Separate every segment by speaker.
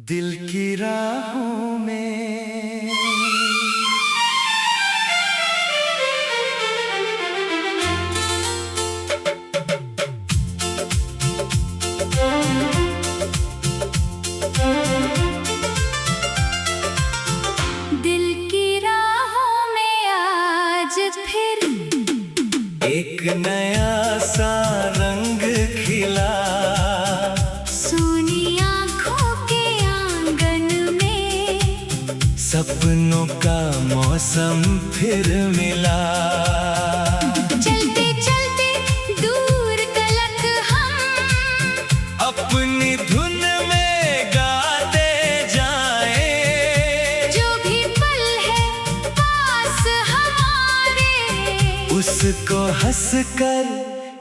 Speaker 1: दिल की राहों में
Speaker 2: दिल की राहों में आज फिर
Speaker 1: एक नया सा रंग खिला।
Speaker 2: सोनी आँखों के आंगन में
Speaker 1: सपनों का मौसम फिर मिला।
Speaker 2: चलते चलते दूर तलक हम
Speaker 1: अपनी धुन में गाते जाएं।
Speaker 2: जो भी पल है पास हमारे
Speaker 1: उसको हंसकर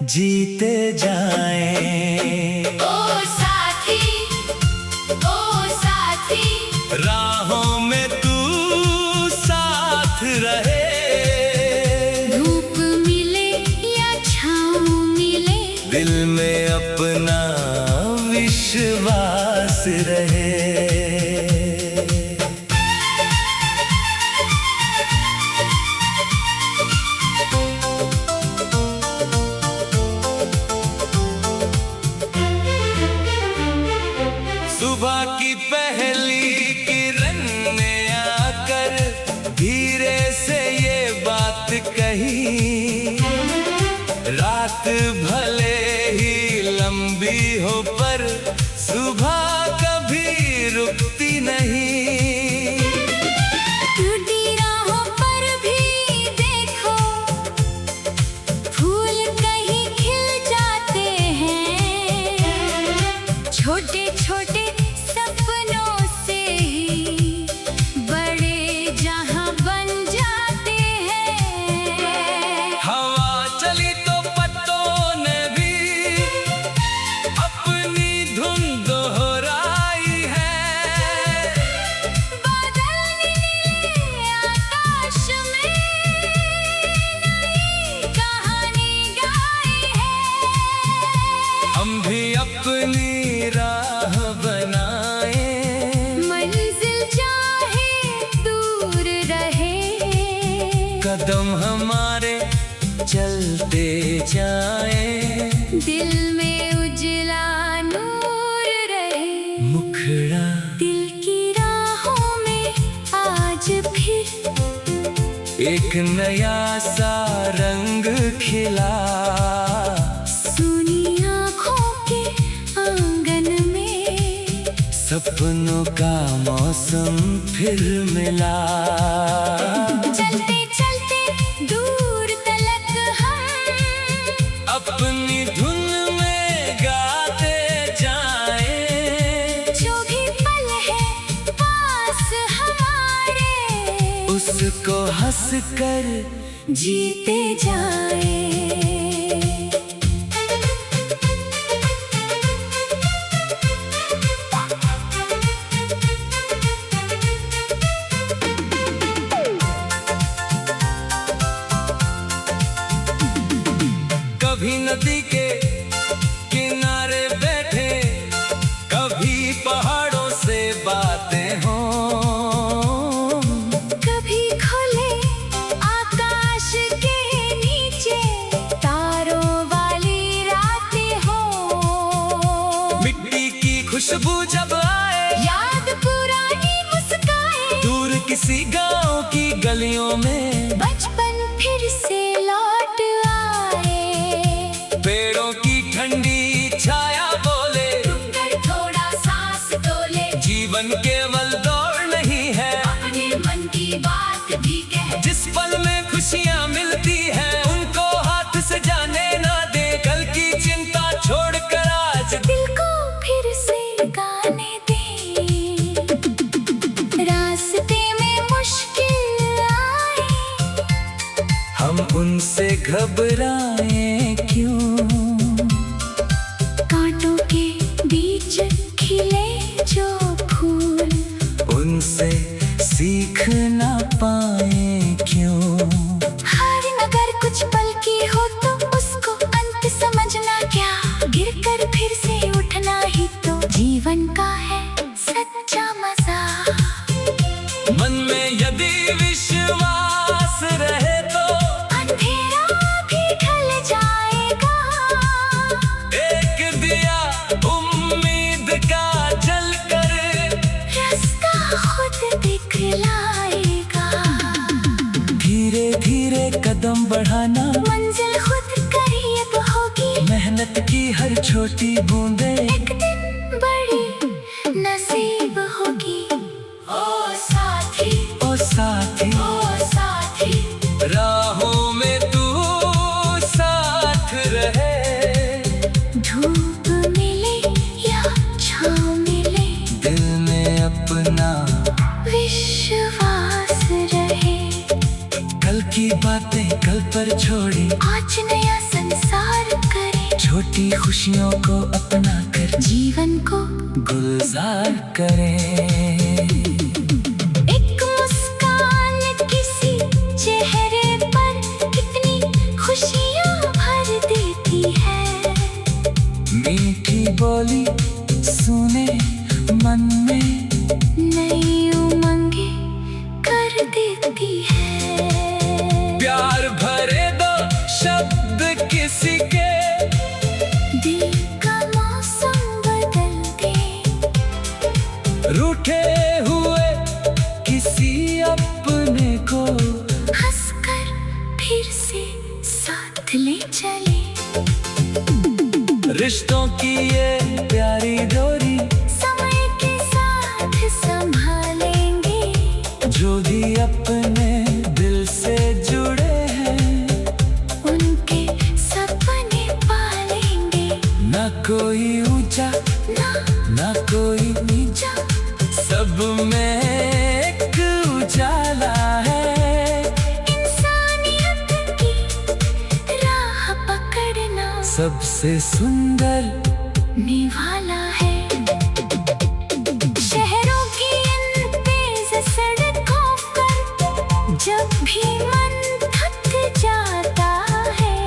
Speaker 1: जीते जाएं।
Speaker 2: ओ साथी, ओ साथी,
Speaker 1: राहों में तू साथ रहे।
Speaker 2: धूप मिले या छाँव मिले
Speaker 1: दिल में अपना विश्वास रहे। सुबह की पहली किरण ने आकर धीरे से ये बात कही। रात भले ही लंबी हो पर सुबह कभी रुकती नहीं।
Speaker 2: टूटी राहों पर भी देखो फूल कहीं खिल जाते हैं। छोटे छोटे सपनों से ही बड़े जहां बन जाते हैं।
Speaker 1: हवा चली तो पत्तों ने भी अपनी धुन दोहराई है।
Speaker 2: बादल नीले आकाश में नई कहानी गाई है।
Speaker 1: हम भी अपनी राह बनाए।
Speaker 2: मंजिल चाहे दूर रहे
Speaker 1: कदम हमारे चलते जाएं।
Speaker 2: दिल में उजला नूर रहे।
Speaker 1: मुखड़ा
Speaker 2: दिल की राहों में आज फिर
Speaker 1: एक नया सा रंग खिला।
Speaker 2: सुनी आँखों के आंगन में
Speaker 1: सपनों का मौसम फिर मिला।
Speaker 2: चलते चलते दूर तलक हम
Speaker 1: अपनी धुन में गाते जाएं।
Speaker 2: जो भी पल है पास हमारे
Speaker 1: उसको हंसकर
Speaker 2: जीते जाए।
Speaker 1: कभी नदी के किनारे बैठे, कभी पहाड़ों से बातें हों।
Speaker 2: कभी खुले आकाश के नीचे तारों वाली रातें हो।
Speaker 1: मिट्टी की खुशबू जब आए,
Speaker 2: याद पुरानी मुस्काए,
Speaker 1: दूर किसी गांव की गलियों में
Speaker 2: बचपन फिर से लौट आए।
Speaker 1: पेड़ों की ठंडी छाया बोले,
Speaker 2: रुककर थोड़ा सांस तोले,
Speaker 1: जीवन केवल दौड़ नहीं है।
Speaker 2: अपने मन की बात भी कह।
Speaker 1: जिस पल में खुशियां मिलती हैं उनको हाथ से जाने ना दे। कल की चिंता छोड़कर आज
Speaker 2: दिल को फिर से गाने दे। रास्ते में मुश्किल आए,
Speaker 1: हम उनसे घबराएं क्यों।
Speaker 2: कांटों के बीच खिले जो फूल
Speaker 1: उनसे सीख ना पाए क्यों।
Speaker 2: हार अगर कुछ पल की हो तो उसको अंत समझना क्या। गिरकर फिर से उठना ही तो जीवन का है सच्चा
Speaker 1: छोड़े,
Speaker 2: आज नया संसार करे,
Speaker 1: छोटी खुशियों को अपना कर
Speaker 2: जीवन को
Speaker 1: गुलजार करें।
Speaker 2: एक मुस्कान किसी चेहरे पर कितनी खुशियाँ भर देती है।
Speaker 1: मीठी बोली सुने मन में
Speaker 2: नई उमंगे कर देती है।
Speaker 1: प्यार भरे दो शब्द किसी के,
Speaker 2: दिल का मौसम बदल दे।
Speaker 1: रूठे हुए किसी अपने को
Speaker 2: हंसकर फिर से साथ ले चले।
Speaker 1: रिश्तों की ये प्यारी डोरी
Speaker 2: समय के साथ संभालेंगे।
Speaker 1: जो भी अपने दिल से जुड़े हैं,
Speaker 2: उनके सपने पालेंगे।
Speaker 1: ना कोई ऊंचा ना कोई नीचा, सब में एक उजाला है।
Speaker 2: इंसानियत की राह पकड़ना
Speaker 1: सबसे सुंदर
Speaker 2: निवाला है। शहरों की इन तेज सड़कों पर जब भी मन थक जाता है,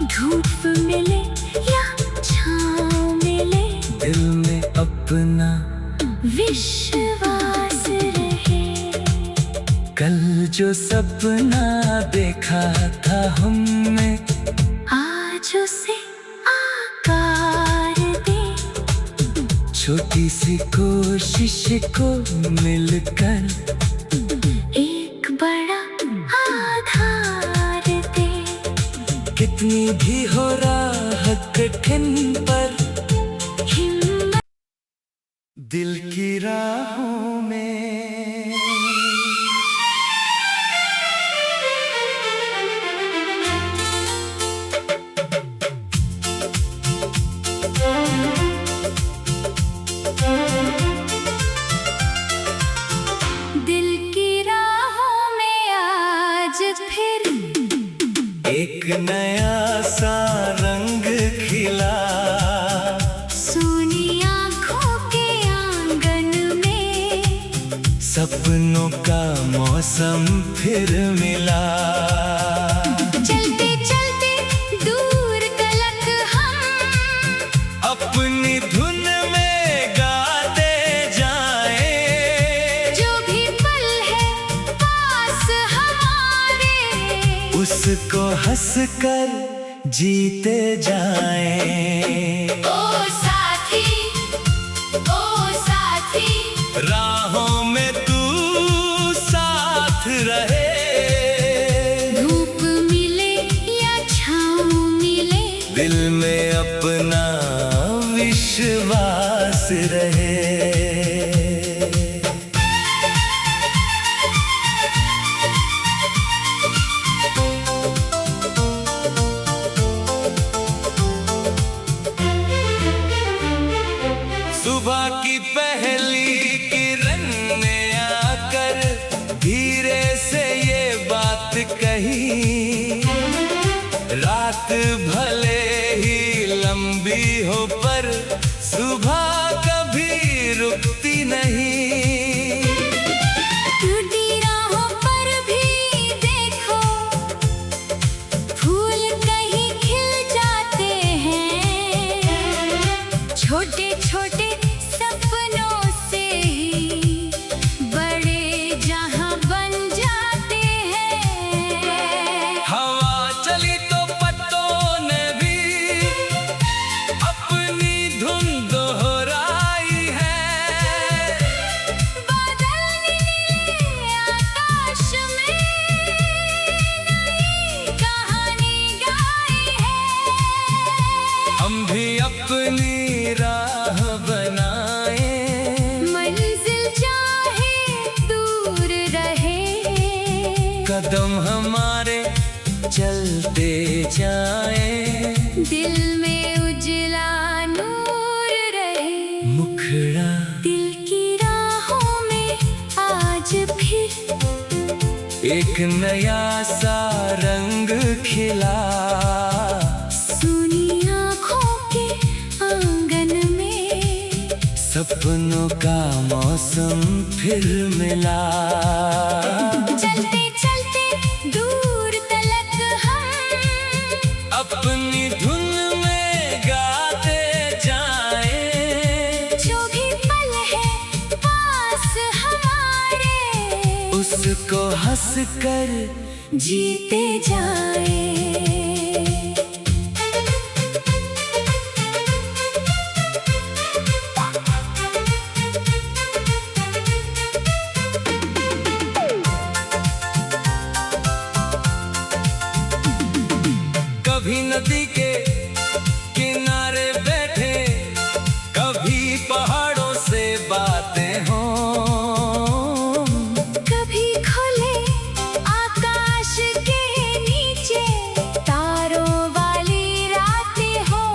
Speaker 2: धूप मिले या छाँव मिले,
Speaker 1: दिल में अपना
Speaker 2: विश्वास रहे।
Speaker 1: कल जो सपना देखा था हमने,
Speaker 2: आज उसे आकार दे।
Speaker 1: छोटी सी कोशिश को मिलकर
Speaker 2: एक बड़ा आधार दे।
Speaker 1: कितनी भी हो राह कठिन पर,
Speaker 2: हिम्मत
Speaker 1: दिल की राहों में
Speaker 2: दिल की राहों में आज फिर
Speaker 1: एक नया सा रंग खिला।
Speaker 2: सोनी आँखों के आंगन में
Speaker 1: सपनों का मौसम फिर मिला।
Speaker 2: चलते चलते दूर तलक हम
Speaker 1: अपनी धुन में गाते जाएं,
Speaker 2: जो भी पल है पास हमारे,
Speaker 1: उसको हंसकर जीते जाएं।
Speaker 2: ओ साथी, ओ साथी,
Speaker 1: राहों में तू साथ रहे,
Speaker 2: धूप मिले या छाँव मिले,
Speaker 1: दिल में अपना विश्वास रहे। सुबह की पहली किरण ने आकर धीरे से ये बात कही, रात भले ही लंबी हो पर सुबह कभी रुकती नहीं।
Speaker 2: टूटी राहों पर भी देखो, फूल कहीं खिल जाते हैं। छोटे छोटे सपनों से ही बड़े जहां बन जाते हैं।
Speaker 1: हवा चली तो पत्तों ने भी अपनी धुन दोहराई है।
Speaker 2: बादल नीले आकाश में नई कहानी गाई है।
Speaker 1: हम भी अपनी राह बनाए,
Speaker 2: मंजिल चाहे दूर रहे,
Speaker 1: कदम हमारे चलते जाएं,
Speaker 2: दिल में उजला नूर रहे।
Speaker 1: मुखड़ा
Speaker 2: दिल की राहों में आज फिर
Speaker 1: एक नया सा रंग खिला।
Speaker 2: सुनी आँखों के आंगन में
Speaker 1: सपनों का मौसम फिर मिला।
Speaker 2: चलते चलते दूर तलक हम
Speaker 1: अपनी धुन में गाते जाएं।
Speaker 2: जो भी पल है पास हमारे
Speaker 1: उसको हंस कर
Speaker 2: जीते जाए।
Speaker 1: कभी नदी के किनारे बैठे, कभी पहाड़ों से बातें हों।
Speaker 2: कभी खुले आकाश के नीचे तारों वाली रातें हो।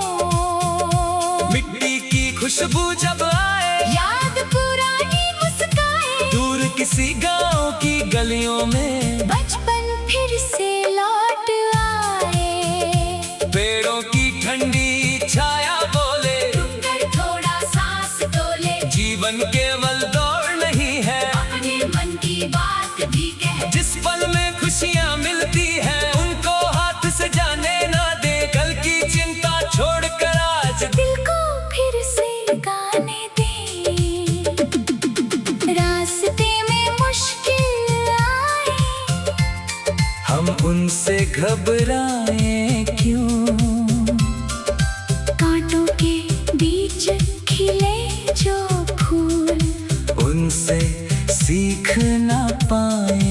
Speaker 1: मिट्टी की खुशबू जब आए,
Speaker 2: याद पुरानी मुस्काए,
Speaker 1: दूर किसी गांव की गलियों में
Speaker 2: बचपन फिर से लौट आए।
Speaker 1: पेड़ों की ठंडी छाया बोले,
Speaker 2: रुक कर थोड़ा सांस तोले,
Speaker 1: जीवन केवल दौड़ नहीं है,
Speaker 2: अपने मन की बात भी कह।
Speaker 1: जिस पल में खुशियाँ मिलती हैं उनको हाथ से जाने ना दे। कल की चिंता छोड़ कर आज
Speaker 2: दिल को फिर से गाने दे। रास्ते में मुश्किल आए,
Speaker 1: हम उनसे घबराएं क्यों।
Speaker 2: कांटों के बीच खिले जो फूल
Speaker 1: उनसे सीख ना पाए